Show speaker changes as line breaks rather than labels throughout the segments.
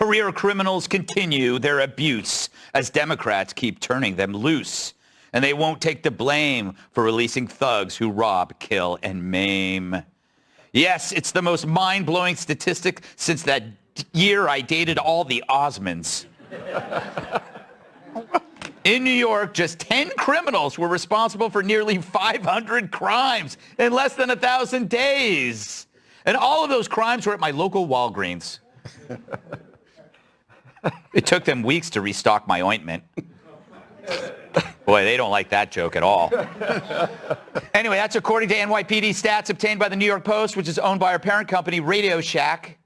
Career criminals continue their abuse as Democrats keep turning them loose. And they won't take the blame for releasing thugs who rob, kill, and maim. Yes, it's the most mind-blowing statistic since that year I dated all the Osmonds. In New York, just 10 criminals were responsible for nearly 500 crimes in less than 1,000 days. And all of those crimes were at my local Walgreens. It took them weeks to restock my ointment. Boy, they don't like that joke at all. Anyway, that's according to NYPD stats obtained by the New York Post, which is owned by our parent company, Radio Shack.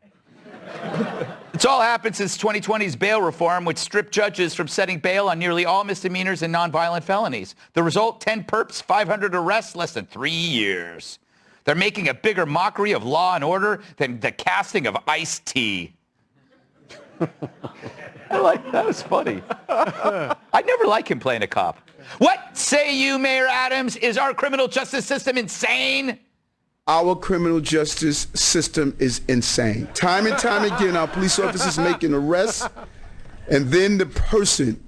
It's all happened since 2020's bail reform, which stripped judges from setting bail on nearly all misdemeanors and nonviolent felonies. The result, 10 perps, 500 arrests, less than 3 years. They're making a bigger mockery of law and order than the casting of Ice-T. That was funny. I'd never like him playing a cop. What say you, Mayor Adams? Is our criminal justice system insane?
Our criminal justice system is insane. Time and time again, our police officers making arrests, and then the person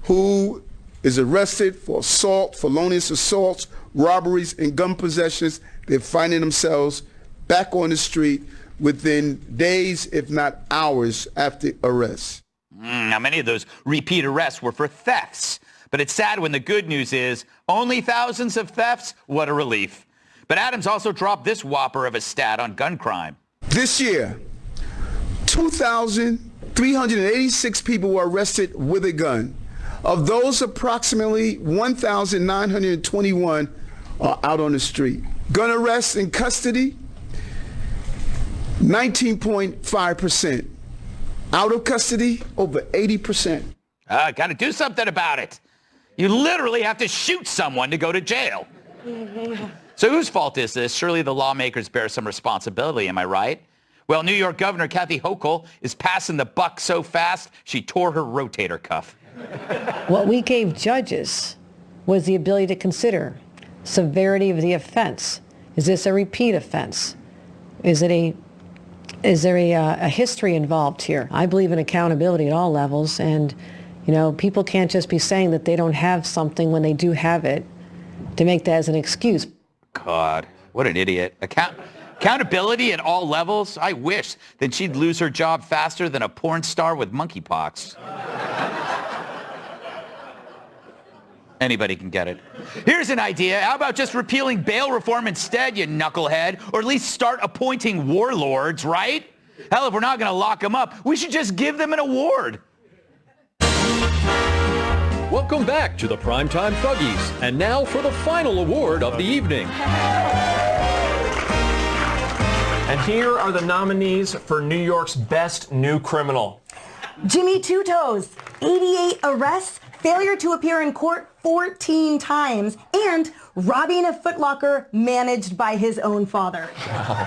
who is arrested for assault, felonious assaults, robberies, and gun possessions, they're finding themselves back on the street within days, if not hours, after arrest.
Now, many of those repeat arrests were for thefts. But it's sad when the good news is only thousands of thefts. What a relief. But Adams also dropped this whopper of a stat on gun crime.
This year, 2,386 people were arrested with a gun. Of those, approximately 1,921 are out on the street. Gun arrests in custody, 19.5%. Out of custody, over 80%.
Got to do something about it. You literally have to shoot someone to go to jail. So whose fault is this? Surely the lawmakers bear some responsibility, am I right? Well, New York Governor Kathy Hochul is passing the buck so fast, she tore her rotator cuff.
What we gave judges was the ability to consider severity of the offense. Is this a repeat offense? Is there a history involved here? I believe in accountability at all levels, and people can't just be saying that they don't have something when they do have it to make that as an excuse.
God, what an idiot. Accountability at all levels? I wish that she'd lose her job faster than a porn star with monkeypox. Anybody can get it. Here's an idea. How about just repealing bail reform instead, you knucklehead? Or at least start appointing warlords, right? Hell, if we're not going to lock them up, we should just give them an award.
Welcome back to the Primetime Thuggies. And now for the final award of the evening.
And here are the nominees for New York's Best New Criminal.
Jimmy Two Toes, 88 arrests, failure to appear in court 14 times, and robbing a Foot Locker managed by his own father.
Wow.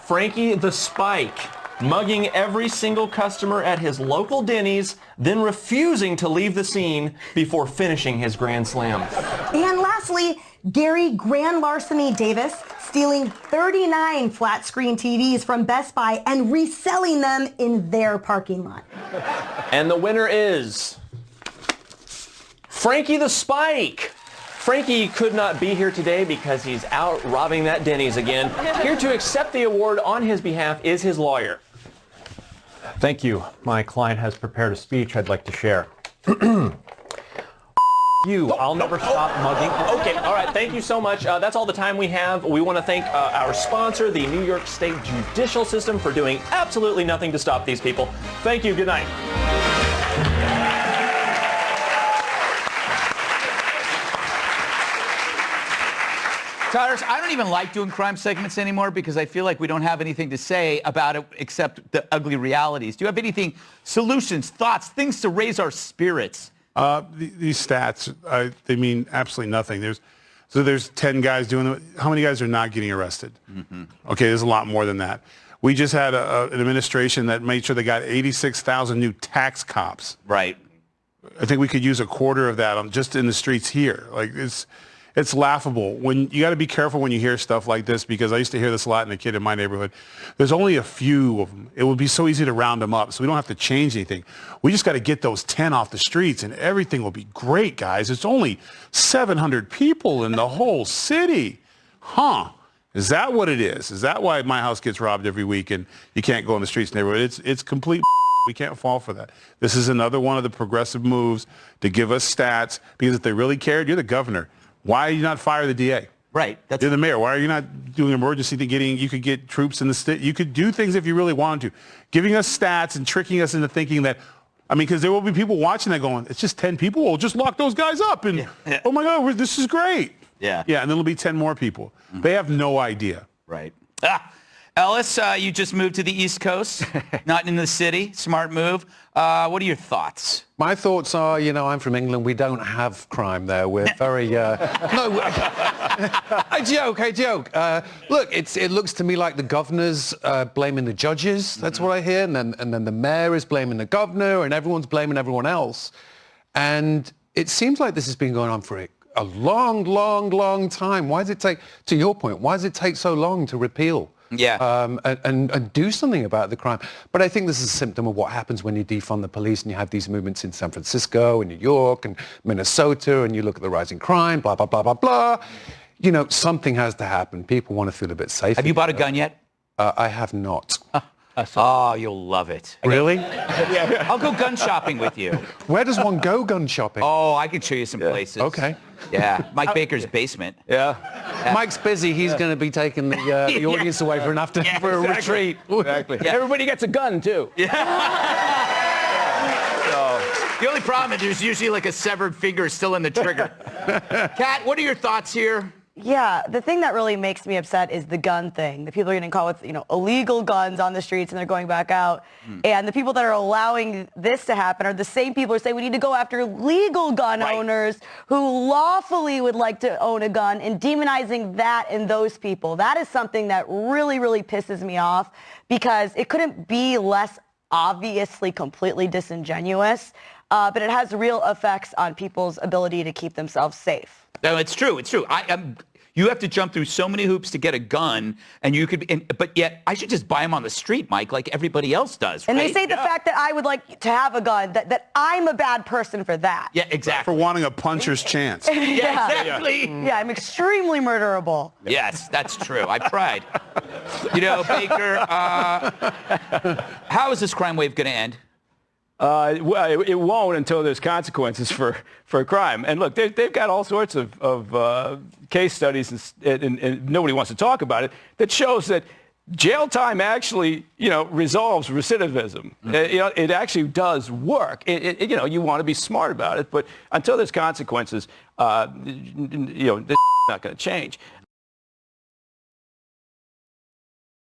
Frankie the Spike, mugging every single customer at his local Denny's, then refusing to leave the scene before finishing his Grand Slam.
And lastly, Gary Grand Larceny Davis, stealing 39 flat-screen TVs from Best Buy and reselling them in their parking lot.
And the winner is Frankie the Spike. Frankie could not be here today because he's out robbing that Denny's again. Here to accept the award on his behalf is his lawyer.
Thank you. My client has prepared a speech I'd like to share. You, I'll never stop mugging.
Okay, all right, thank you so much. That's all the time we have. We want to thank our sponsor, the New York State Judicial System, for doing absolutely nothing to stop these people. Thank you, good night.
Tyrus, I don't even like doing crime segments anymore because I feel like we don't have anything to say about it except the ugly realities. Do you have anything, solutions, thoughts, things to raise our spirits?
These stats, they mean absolutely nothing. There's 10 guys doing it. How many guys are not getting arrested? Mm-hmm. Okay, there's a lot more than that. We just had an administration that made sure they got 86,000 new tax cops.
Right.
I think we could use a quarter of that just in the streets here. Like It's laughable. When you got to be careful when you hear stuff like this, because I used to hear this a lot in a kid in my neighborhood. There's only a few of them. It would be so easy to round them up, so we don't have to change anything. We just got to get those 10 off the streets, and everything will be great, guys. It's only 700 people in the whole city. Huh? Is that what it is? Is that why my house gets robbed every week and you can't go in the streets in the neighborhood? It's complete. We can't fall for that. This is another one of the progressive moves to give us stats, because if they really cared, you're the governor. Why are you not fire the DA?
Right.
You're the mayor. Why are you not doing emergency to you could get troops in the state? You could do things if you really wanted to. Giving us stats and tricking us into thinking that, because there will be people watching that going, it's just 10 people. We'll just lock those guys up. And, oh my God, this is great.
Yeah.
Yeah, and then there'll be 10 more people. They have no idea.
Right. Ellis, you just moved to the East Coast, not in the city. Smart move. What are your thoughts?
My thoughts are, I'm from England. We don't have crime there. We're very... no, I joke. Look, it looks to me like the governor's blaming the judges. That's what I hear. And then the mayor is blaming the governor, and everyone's blaming everyone else. And it seems like this has been going on for a long time. Why does it take, to your point, why does it take so long to repeal?
Yeah.
And do something about the crime? But I think this is a symptom of what happens when you defund the police and you have these movements in San Francisco and New York and Minnesota, and you look at the rising crime, blah, blah, blah, blah, blah. Something has to happen. People want to feel a bit safe.
Have you bought a gun yet?
I have not.
Oh, you'll love it.
Really?
Yeah. I'll go gun shopping with you.
Where does one go gun shopping?
Oh, I can show you some places.
Okay.
Yeah, Mike Baker's basement.
Yeah.
Mike's busy. He's going to be taking the audience away for a retreat.
Exactly.
Yeah.
Everybody gets a gun, too.
Yeah. The only problem is there's usually like a severed finger still in the trigger. Kat, what are your thoughts here?
Yeah, the thing that really makes me upset is the gun thing. The people are getting caught with, illegal guns on the streets and they're going back out. And the people that are allowing this to happen are the same people who say we need to go after legal gun owners who lawfully would like to own a gun, and demonizing that and those people. That is something that really, really pisses me off, because it couldn't be less obviously completely disingenuous, but it has real effects on people's ability to keep themselves safe.
No, it's true. It's true. You have to jump through so many hoops to get a gun, and but yet I should just buy them on the street, Mike, like everybody else does.
And
right?
they say the fact that I would like to have a gun, that I'm a bad person for that.
Yeah, exactly.
For wanting a puncher's chance.
Yeah, exactly.
Yeah, I'm extremely murderable.
Yes, that's true. I've tried. Baker, how is this crime wave going to end?
Well, it won't until there's consequences for crime. And look, they've got all sorts of case studies, and nobody wants to talk about it, that shows that jail time actually, resolves recidivism. It actually does work. You want to be smart about it, but until there's consequences, this not going to change.